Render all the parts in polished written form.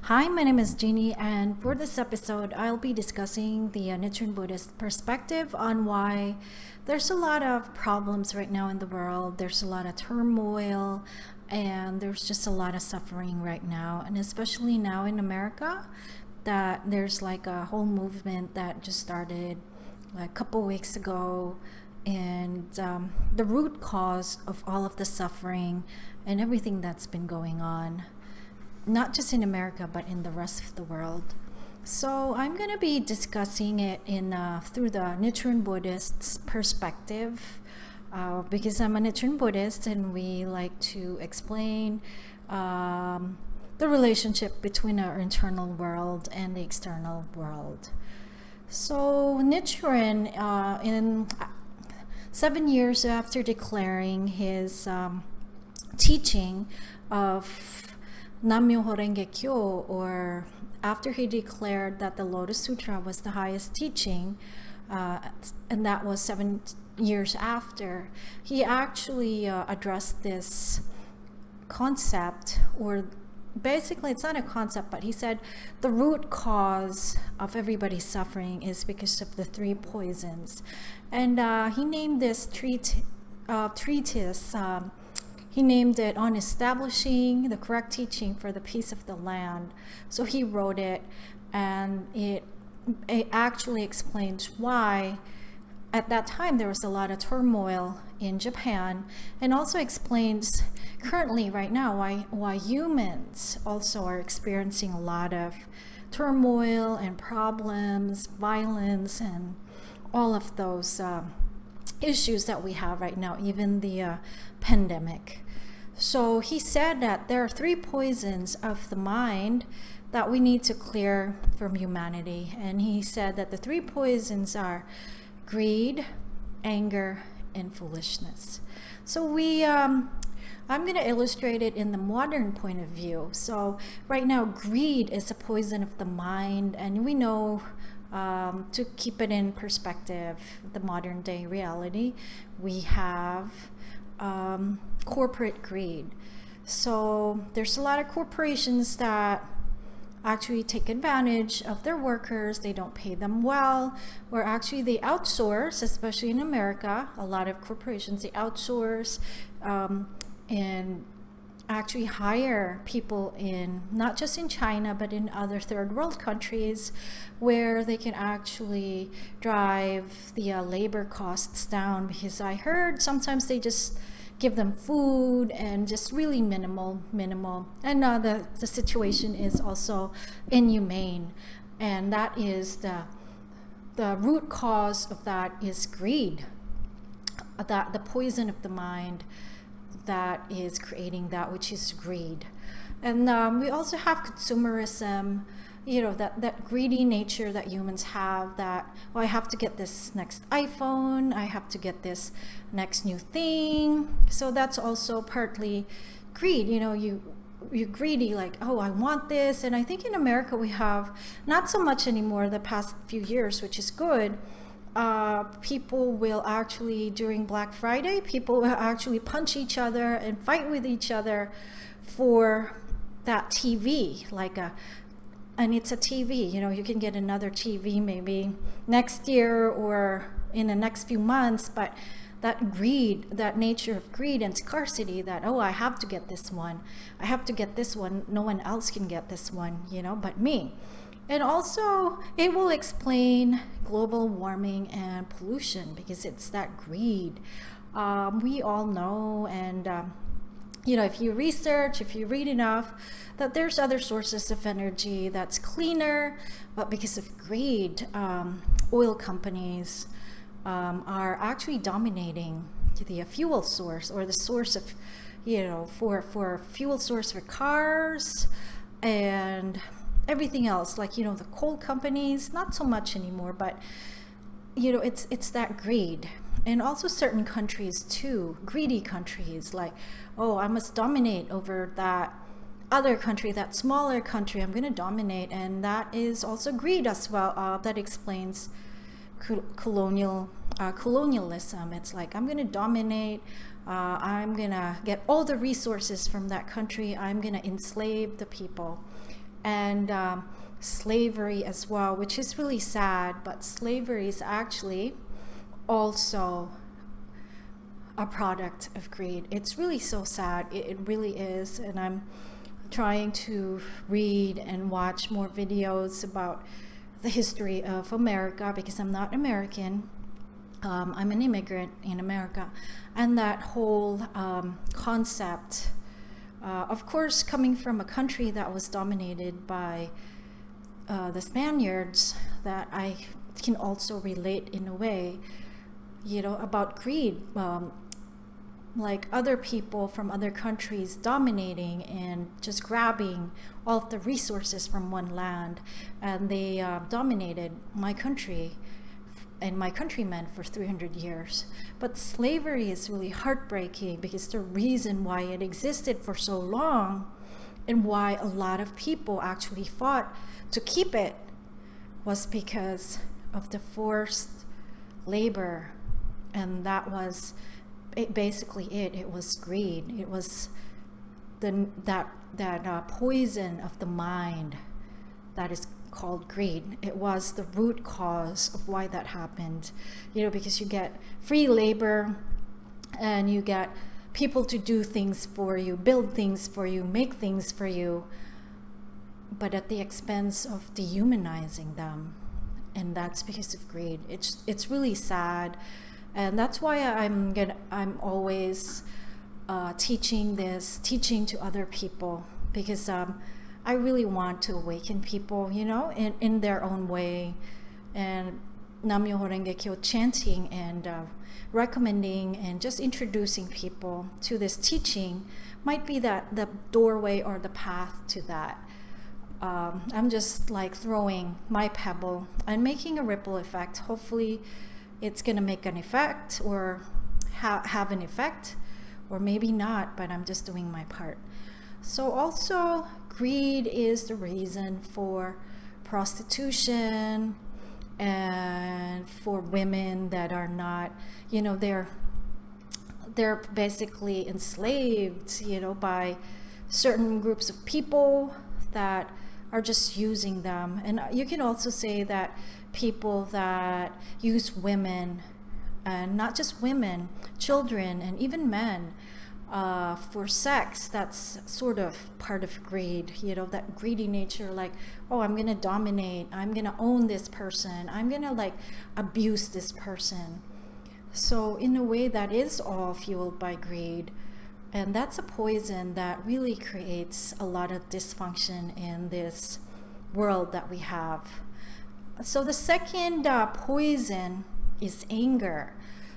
Hi, my name is Jeannie, and for this episode, I'll be discussing the Nichiren Buddhist perspective on why there's a lot of problems right now in the world. There's a lot of turmoil, and there's just a lot of suffering right now, and especially now in America, that there's like a whole movement that just started like a couple weeks ago, and the root cause of all of the suffering and everything that's been going on, not just in America, but in the rest of the world. So I'm going to be discussing it in through the Nichiren Buddhist's perspective, because I'm a Nichiren Buddhist, and we like to explain the relationship between our internal world and the external world. So Nichiren, in 7 years after declaring his teaching of Nam-myoho Renge Kyo, or after he declared that the Lotus Sutra was the highest teaching, and that was 7 years after, he actually addressed this concept, or basically it's not a concept, but he said the root cause of everybody's suffering is because of the 3 poisons. And he named this treatise, he named it On Establishing the Correct Teaching for the Peace of the Land. So he wrote it, and it actually explains why at that time there was a lot of turmoil in Japan, and also explains currently right now why humans also are experiencing a lot of turmoil and problems, violence, and all of those issues that we have right now, even the pandemic. So he said that there are 3 poisons of the mind that we need to clear from humanity. And he said that the 3 poisons are greed, anger, and foolishness. So I'm going to illustrate it in the modern point of view. So right now, greed is a poison of the mind, and we know, to keep it in perspective, the modern day reality, we have corporate greed. So there's a lot of corporations that actually take advantage of their workers. They don't pay them well, or actually they outsource, especially in America. A lot of corporations, they outsource and actually hire people in, not just in China, but in other third world countries, where they can actually drive the labor costs down. Because I heard sometimes they just give them food and just really minimal. And the situation is also inhumane. And that is the root cause of that is greed, that the poison of the mind that is creating that which is greed. And we also have consumerism, that greedy nature that humans have, that, I have to get this next iPhone, I have to get this next new thing. So that's also partly greed. You're greedy, like, oh, I want this. And I think in America we have, not so much anymore the past few years, which is good. People will actually, during Black Friday, people will actually punch each other and fight with each other for that TV, and it's a TV. You can get another TV maybe next year or in the next few months, but that greed, that nature of greed and scarcity, that, oh, I have to get this one, no one else can get this one, but me. And also, it will explain global warming and pollution, because it's that greed. We all know, and if you research, if you read enough, that there's other sources of energy that's cleaner, but because of greed, oil companies are actually dominating the fuel source, or the source of, for fuel source for cars and everything else, like, the coal companies, not so much anymore, but it's that greed. And also certain countries too, greedy countries, like, oh, I must dominate over that other country, that smaller country, I'm going to dominate. And that is also greed as well. That explains colonialism. It's like, I'm going to dominate, I'm going to get all the resources from that country, I'm going to enslave the people. and slavery as well, which is really sad. But slavery is actually also a product of greed. It's really so sad. It really is. And I'm trying to read and watch more videos about the history of America, because I'm not American. I'm an immigrant in America. And that whole concept, of course, coming from a country that was dominated by the Spaniards, that I can also relate in a way, about greed. Like other people from other countries dominating and just grabbing all of the resources from one land, and they dominated my country and my countrymen for 300 years. But slavery is really heartbreaking, because the reason why it existed for so long and why a lot of people actually fought to keep it was because of the forced labor. And that was basically it. It was greed. It was that poison of the mind that is called greed. It was the root cause of why that happened, because you get free labor and you get people to do things for you, build things for you, make things for you, but at the expense of dehumanizing them. And that's because of greed. It's really sad. And that's why I'm always teaching to other people, because I really want to awaken people, in their own way. And Nam-myoho Renge Kyo chanting and recommending and just introducing people to this teaching might be the doorway or the path to that. I'm just like throwing my pebble and making a ripple effect. Hopefully it's going to make an effect or have an effect, or maybe not, but I'm just doing my part. So also, greed is the reason for prostitution and for women that are not, they're basically enslaved, by certain groups of people that are just using them. And you can also say that people that use women, and not just women, children and even men, for sex, that's sort of part of greed, that greedy nature, like, oh, I'm gonna dominate, I'm gonna own this person, I'm gonna like abuse this person. So in a way, that is all fueled by greed. And that's a poison that really creates a lot of dysfunction in this world that we have. So the second poison is anger.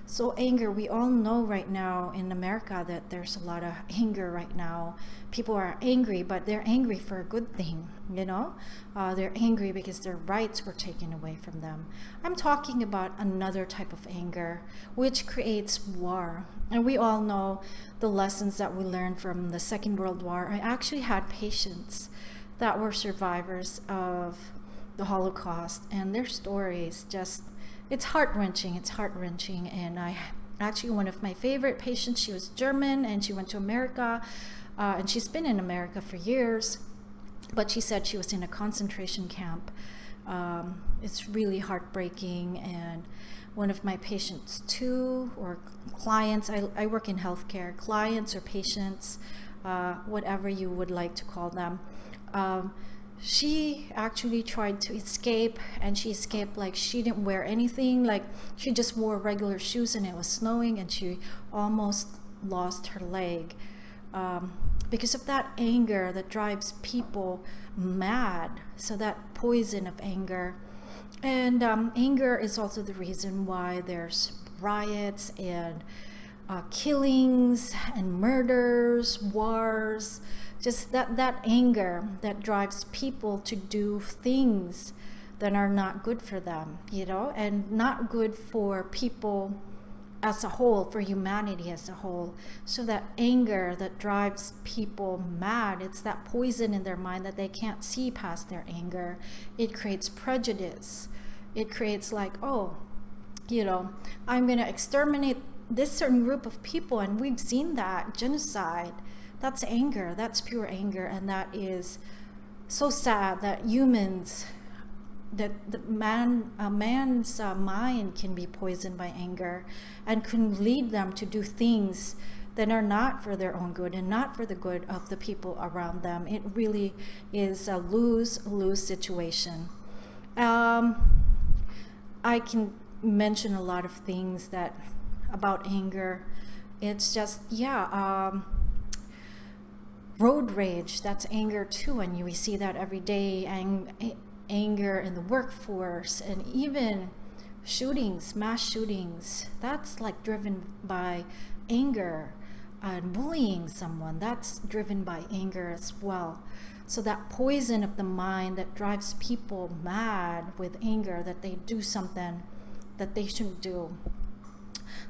So anger, we all know right now in America that there's a lot of anger right now. People are angry, but they're angry for a good thing, They're angry because their rights were taken away from them. I'm talking about another type of anger, which creates war. And we all know the lessons that we learned from the Second World War. I actually had patients that were survivors of the Holocaust, and their stories just, it's heart-wrenching. And I actually, one of my favorite patients, she was German and she went to America, and she's been in America for years, but she said she was in a concentration camp. It's really heartbreaking. And one of my patients too, or clients, I work in healthcare, clients or patients, whatever you would like to call them, she actually tried to escape, and she escaped like she didn't wear anything, like she just wore regular shoes and it was snowing, and she almost lost her leg because of that anger that drives people mad. So that poison of anger. And anger is also the reason why there's riots and killings and murders, wars. Just that anger that drives people to do things that are not good for them, and not good for people as a whole, for humanity as a whole. So that anger that drives people mad, it's that poison in their mind that they can't see past their anger. It creates prejudice. It creates like, oh, I'm going to exterminate this certain group of people. And we've seen that genocide. That's anger. That's pure anger. And that is so sad that a man's mind can be poisoned by anger and can lead them to do things that are not for their own good and not for the good of the people around them. It really is a lose-lose situation. I can mention a lot of things about anger. It's just, road rage, that's anger too, and we see that every day. Anger in the workforce, and even mass shootings, that's like driven by anger. And bullying someone, that's driven by anger as well. So that poison of the mind that drives people mad with anger, that they do something that they shouldn't do.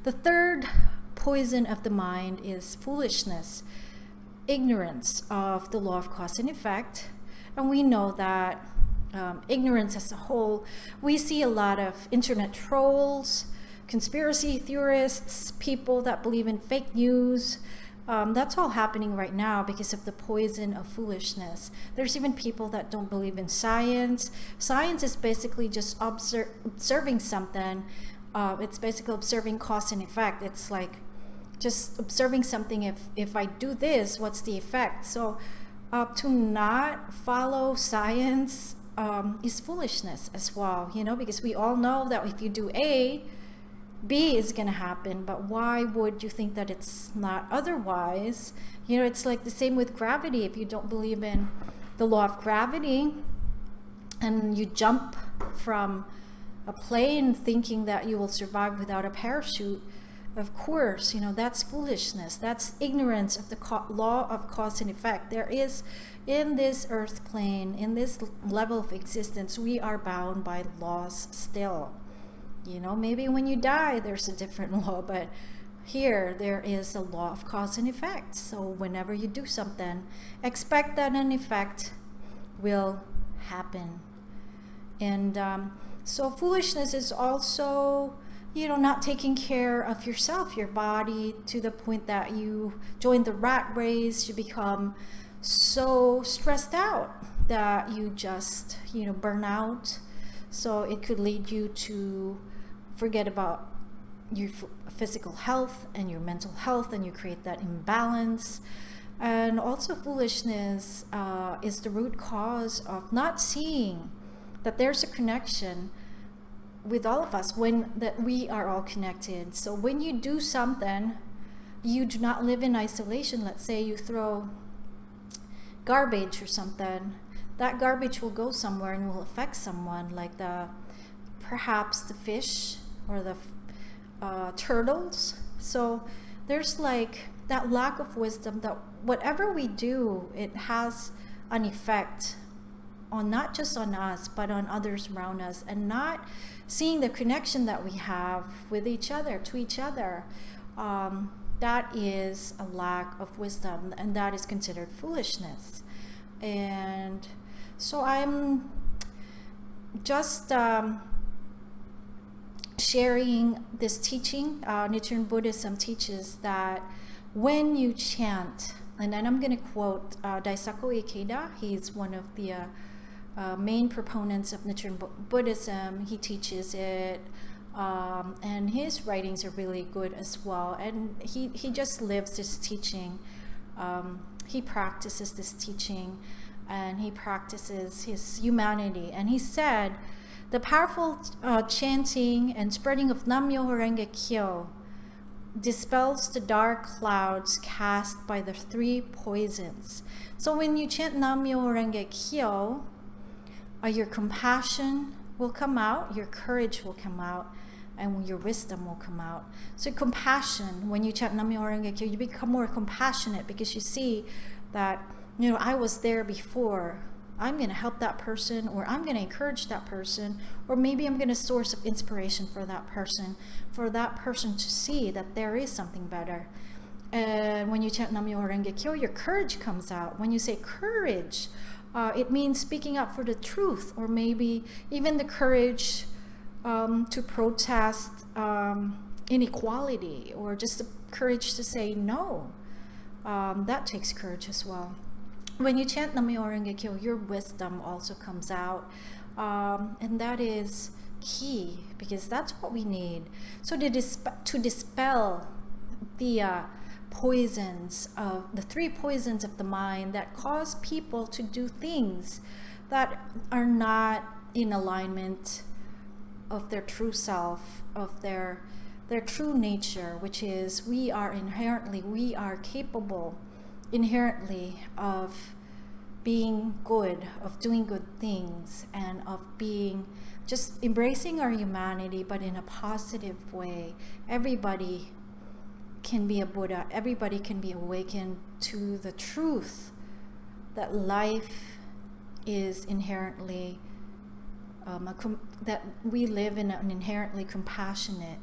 The third poison of the mind is foolishness, ignorance of the law of cause and effect. And we know that ignorance as a whole, we see a lot of internet trolls, conspiracy theorists, people that believe in fake news. That's all happening right now because of the poison of foolishness. There's even people that don't believe in science. Science is basically just observing something. It's basically observing cause and effect. It's like just observing something. If I do this, what's the effect? So to not follow science is foolishness as well, because we all know that if you do A, B is going to happen, but why would you think that it's not otherwise? It's like the same with gravity. If you don't believe in the law of gravity and you jump from a plane thinking that you will survive without a parachute, of course, that's foolishness. That's ignorance of the law of cause and effect. There is, in this earth plane, in this level of existence, we are bound by laws still. Maybe when you die, there's a different law, but here there is a law of cause and effect. So whenever you do something, expect that an effect will happen. And so foolishness is also, not taking care of yourself, your body, to the point that you join the rat race, you become so stressed out that you just, burn out. So it could lead you to forget about your physical health and your mental health, and you create that imbalance. And also foolishness is the root cause of not seeing that there's a connection with all of us, that we are all connected. So when you do something, you do not live in isolation. Let's say you throw garbage or something, that garbage will go somewhere and will affect someone, like perhaps the fish or the turtles. So there's like that lack of wisdom that whatever we do, it has an effect on not just on us, but on others around us, and not seeing the connection that we have with each other, to each other. That is a lack of wisdom, and that is considered foolishness. And so I'm just sharing this teaching. Nichiren Buddhism teaches that when you chant, and then I'm going to quote Daisaku Ikeda. He's one of the main proponents of Nichiren Buddhism. He teaches it, and his writings are really good as well. And he just lives this teaching. He practices this teaching, and he practices his humanity. And he said, the powerful chanting and spreading of Nam-myoho Renge Kyo dispels the dark clouds cast by the three poisons. So when you chant Nam-myoho Renge Kyo, your compassion will come out, your courage will come out, and your wisdom will come out. So compassion, when you chant Nam-myoho Renge Kyo, you become more compassionate because you see that, I was there before. I'm going to help that person, or I'm going to encourage that person, or maybe I'm going to source of inspiration for that person to see that there is something better. And when you chant Nam-myoho Renge Kyo, your courage comes out. When you say courage, it means speaking up for the truth, or maybe even the courage to protest inequality, or just the courage to say no. That takes courage as well. when you chant Nam-myoho Renge Kyo, your wisdom also comes out. And that is key, because that's what we need. So to dispel the poisons of the 3 poisons of the mind that cause people to do things that are not in alignment of their true self, of their true nature, which is we are capable inherently of being good, of doing good things, and of being just embracing our humanity, but in a positive way. Everybody can be a Buddha. Everybody can be awakened to the truth that life is inherently, that we live in an inherently compassionate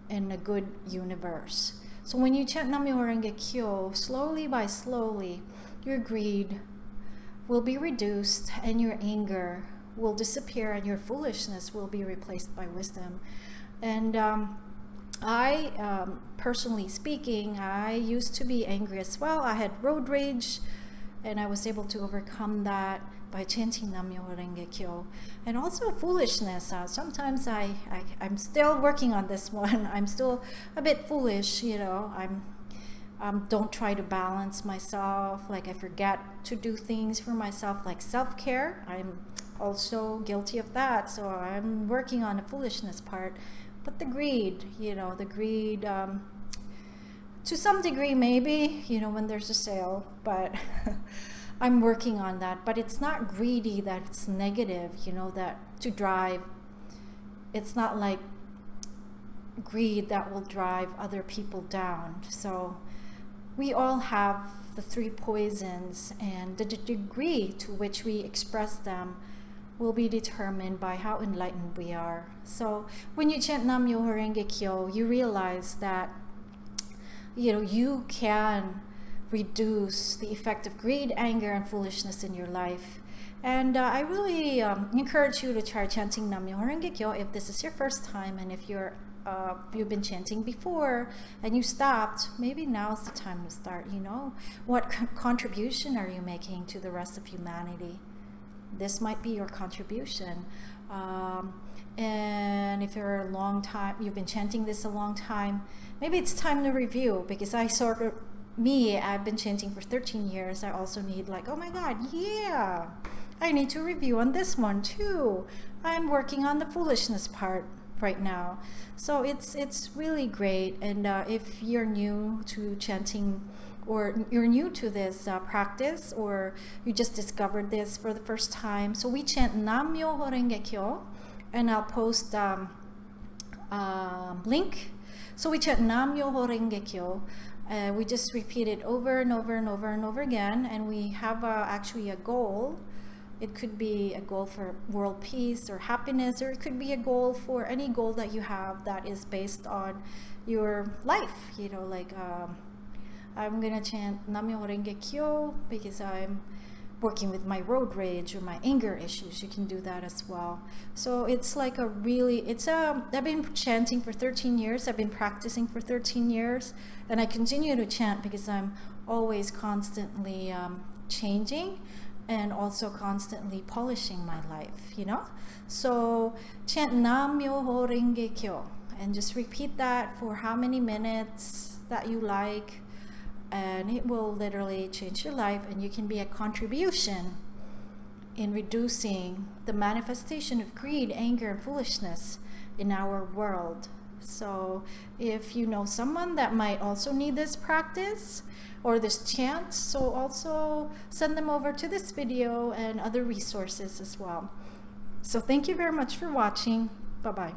and a good universe. So when you chant Nam-myoho Renge Kyo, slowly by slowly, your greed will be reduced, and your anger will disappear, and your foolishness will be replaced by wisdom. And I, personally speaking, I used to be angry as well. I had road rage, and I was able to overcome that by chanting Nam-myoho Renge Kyo. And also foolishness. Sometimes I'm still working on this one. I'm still a bit foolish, you know. Don't try to balance myself. Like, I forget to do things for myself, like self-care. I'm also guilty of that. So I'm working on the foolishness part. But the greed, you know, to some degree maybe, you know, when there's a sale, but I'm working on that. But it's not greedy that it's negative, you know, that to drive. It's not like greed that will drive other people down. So we all have the 3 poisons, and the degree to which we express them will be determined by how enlightened we are. So when you chant Nam-myoho Renge Kyo, you realize that, you know, you can reduce the effect of greed, anger, and foolishness in your life. And I really encourage you to try chanting Nam-myoho Renge Kyo if this is your first time, and if you've been chanting before and you stopped, maybe now's the time to start. You know, what contribution are you making to the rest of humanity? This might be your contribution. And if you're you've been chanting this a long time, maybe it's time to review, because I've been chanting for 13 years. I also need, like, oh my God, yeah, I need to review on this one too. I'm working on the foolishness part right now. So it's really great. And if you're new to chanting, or you're new to this practice, or you just discovered this for the first time, so we chant Nam-myoho Renge Kyo, and I'll post link. So we chant Nam-myoho Renge Kyo. We just repeat it over and over and over and over again, and we have actually a goal. It could be a goal for world peace or happiness, or it could be a goal for any goal that you have that is based on your life. You know, like I'm gonna chant Nam-myoho Renge Kyo because I'm working with my road rage or my anger issues. You can do that as well. So it's like I've been chanting for 13 years. I've been practicing for 13 years, and I continue to chant because I'm always constantly changing, and also constantly polishing my life, you know? So chant Nam-myoho Renge Kyo, and just repeat that for how many minutes that you like, and it will literally change your life, and you can be a contribution in reducing the manifestation of greed, anger, and foolishness in our world. So if you know someone that might also need this practice or this chant, so also send them over to this video and other resources as well. So thank you very much for watching. Bye-bye.